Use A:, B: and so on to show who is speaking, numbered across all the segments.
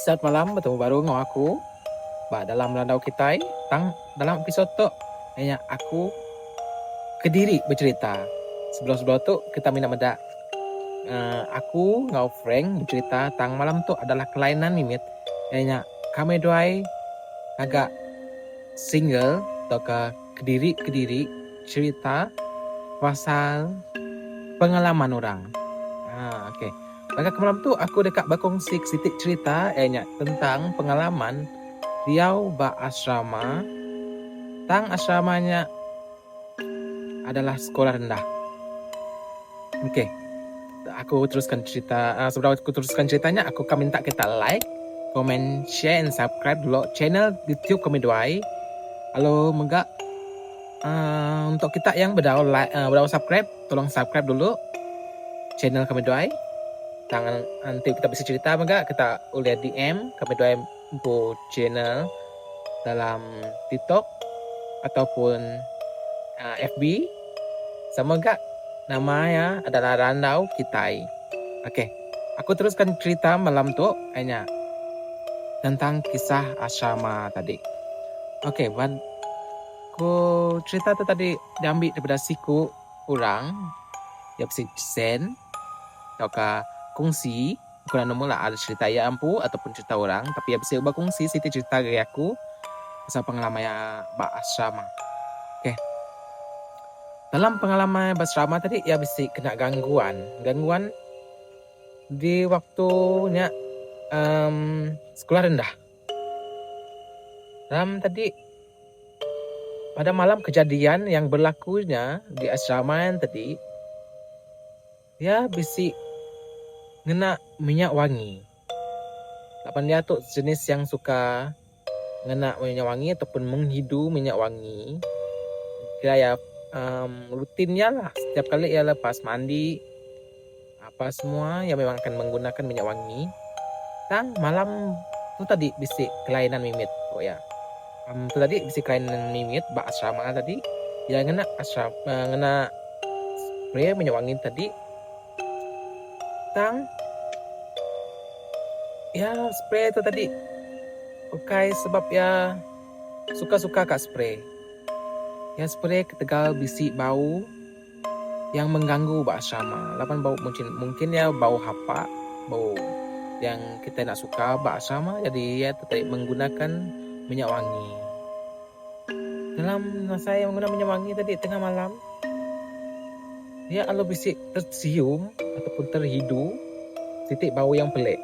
A: Selamat malam, bertemu baru dengan aku dalam Landau Kita. Dalam episod tu hanya aku Kediri bercerita. Sebelum-sebelum tu kita minat medak. Aku ngau Frank bercerita tang malam tu adalah kelainan mimit. Hanya kami doai agak single atau ke Kediri cerita pasal pengalaman orang. Okay. Maka malam tu aku dekat berkongsi sedikit cerita tentang pengalaman Riau asrama. Tang asramanya adalah sekolah rendah. Okey. Aku teruskan cerita. Sebelum aku teruskan ceritanya, aku akan minta kita like, comment, share, and subscribe dulu channel YouTube kami doai. Kalau enggak, untuk kita yang berdau subscribe, tolong subscribe dulu channel kami doai. Nanti kita bisa cerita enggak, kita boleh DM kami doai bu channel dalam TikTok ataupun FB. Sama enggak, namanya adalah Landau Kita. Okey, aku teruskan cerita malam tu hanya tentang kisah asrama tadi. Okey, aku cerita tu tadi diambil daripada siku orang yang sen atau kongsi. Aku nak mula ada cerita ya ampu ataupun cerita orang, tapi ya bisa berkongsi siti cerita dari aku pasal pengalaman asrama. Okey. Dalam pengalaman berasrama tadi, ia bisa kena gangguan di waktunya sekolah rendah. Dalam tadi, pada malam kejadian yang berlakunya di asrama yang tadi, dia bisa ngena minyak wangi. Lapan dia tu jenis yang suka ngena minyak wangi ataupun menghidu minyak wangi. Kira ya rutinnya lah, setiap kali ia lepas mandi apa semua yang memang akan menggunakan minyak wangi. Tang malam tu tadi bisik kelainan mimit kok ya. Tu tadi bisik kelainan mimit asrama tadi. Ya ngena ngena spray minyak wangi tadi. Tang ya spray tu tadi pakai sebab ya suka-suka kat spray. Ya spray ketegal bisik bau yang mengganggu asrama. Lapan bau mungkin ya bau hapa, bau yang kita nak suka asrama, jadi ya tetap menggunakan minyak wangi. Dalam masa yang menggunakan minyak wangi tadi tengah malam, dia kalau bisik tercium ataupun terhidu titik bau yang pelik.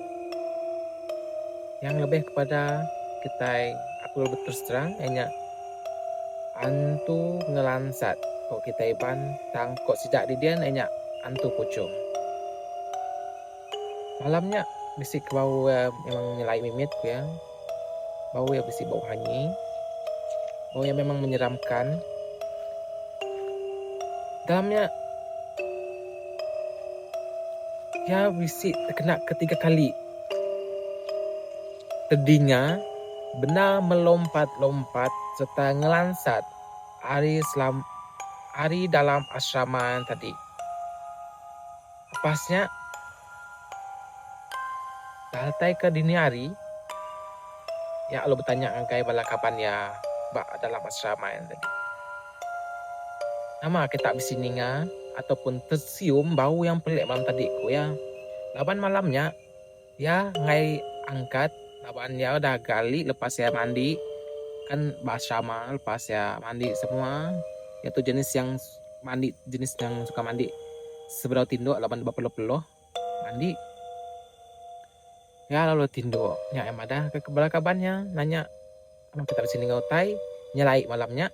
A: Yang lebih kepada kita, aku lebih terus terang hanya antu ngelansat. Kok kita iban tangkok sidak di dia hanya antu pucung. Malamnya bisik bau memang nyelai mimit ku ya. Bau yang bisik bau hanyi. Bau yang memang menyeramkan. Dalamnya ya bisik terkena ketiga kali. Tadinya benda melompat-lompat serta ngelansat hari dalam asrama tadi. Lepasnya daltai ke dini hari, ya lo bertanya angkai bala kapan ya dalam asrama yang tadi. Nama kita bisa ninga ataupun tercium bau yang pelik malam tadi ku ya. Laban malamnya ya ngai angkat, laban ya udah gali lepas ya mandi kan asrama, lepas ya mandi semua. Ya tu jenis yang suka mandi seberau tinduk laban berpeluh-peluh mandi. Ya lalu tinduk ya em ada ke bala kabannya nanya apa kita di sini ngautai nyelai malamnya.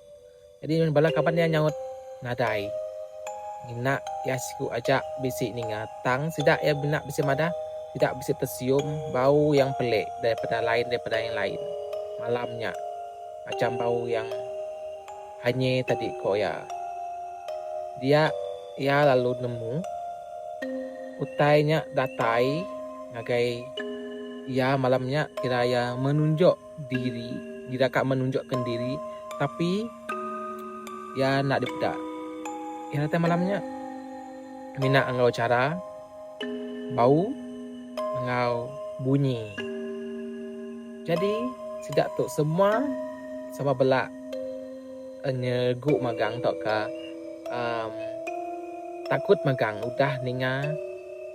A: Jadi bala kabannya nyaut nadai. Ngina ya siku aja bisi ninga tang sidak ya benak bisi madah tidak bisa tercium bau yang pelik daripada yang lain malamnya. Macam bau yang hanya tadi kok ya. Dia ya lalu nemu utainya datai ngagai ya malamnya kira ya menunjuk diri, tidak menunjukkan diri tapi ya nak dipedak. Ya nanti malamnya mina angau cara bau angau bunyi. Jadi sidak tu semua sama belak nyerguk magang tok ke um, takut magang udah ninga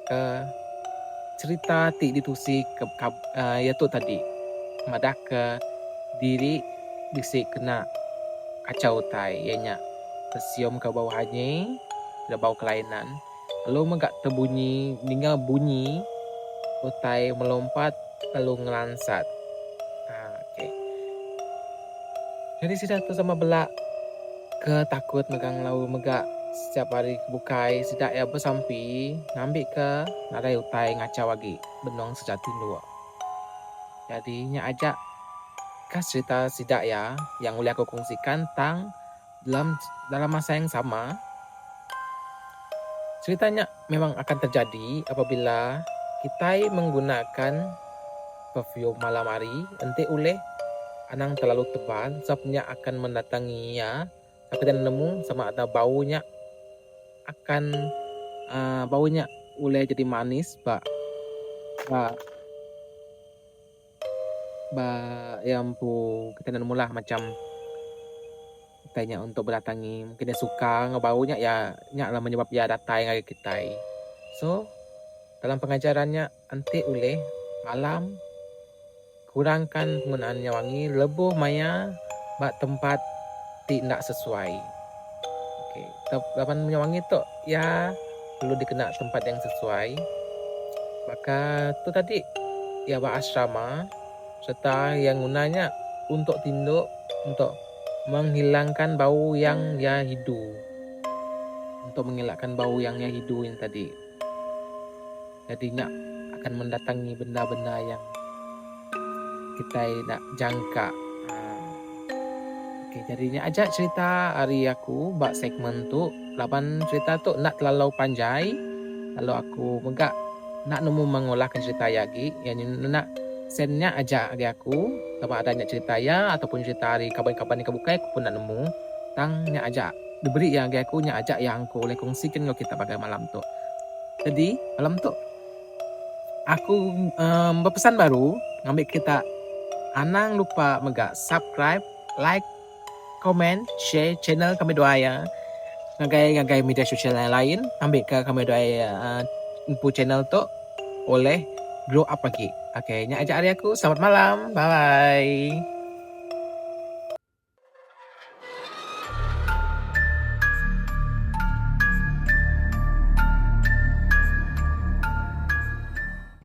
A: ke cerita ti ditusi ya tu tadi madah ke diri bisik kena kacau tai ianya tersium ke bawahnya ada bau kelainan lalu megak terbunyi ninga bunyi utai melompat lalu ngelansat. Okay. Jadi sidak tu sama belak ke takut megang lau megak setiap hari bukai sidak ya bersampi ngambil ke nadai utai ngacau lagi benong sejati dua. Jadi nya ajak kas cerita sidak ya yang boleh aku kongsikan tang dalam masa yang sama. Ceritanya memang akan terjadi apabila kita menggunakan perfume malam hari ente oleh anang terlalu tebal sebabnya akan mendatangi ya sampai dan nemu sama ada baunya akan baunya boleh jadi manis ba yang pu kita nemu lah macam tanya untuk berdatangi mungkin dia suka ngebaunya ya nya lah menyebab ya datai ngari kita. So dalam pengajarannya ante oleh malam kurangkan penggunaannya wangi lebuh maya bak tempat tidak sesuai. Okey, dapat minyak wangi tu ya perlu dikena tempat yang sesuai. Maka tu tadi ya bak asrama serta yang gunanya untuk tinduk untuk menghilangkan bau yang ya hidu. Untuk menghilangkan bau yang ya hidu yang tadi. Jadinya akan mendatangi benda-benda yang kita nak jangka. Okay, jadinya ajak cerita hari aku bak segmen tu lapan cerita tu nak terlalu panjai lalu aku megak nak nemu mengolahkan cerita lagi yang nak sennya ajak hari aku sama adanya cerita ya ataupun cerita hari kapan-kapan ni kebukai aku pun nak nemu tangnya ajak diberi yang hari aku nya ajak yang aku boleh kongsikan kalau kita pada malam tu. Jadi malam tu aku berpesan baru ngambil kita anang lupa megak subscribe, like, komen, share channel kami doa ya. Ngagai media sosial yang lain ambil ke kami doa info channel tu oleh grow up lagi. Okay, nya ajak hari aku. Selamat malam. Bye bye.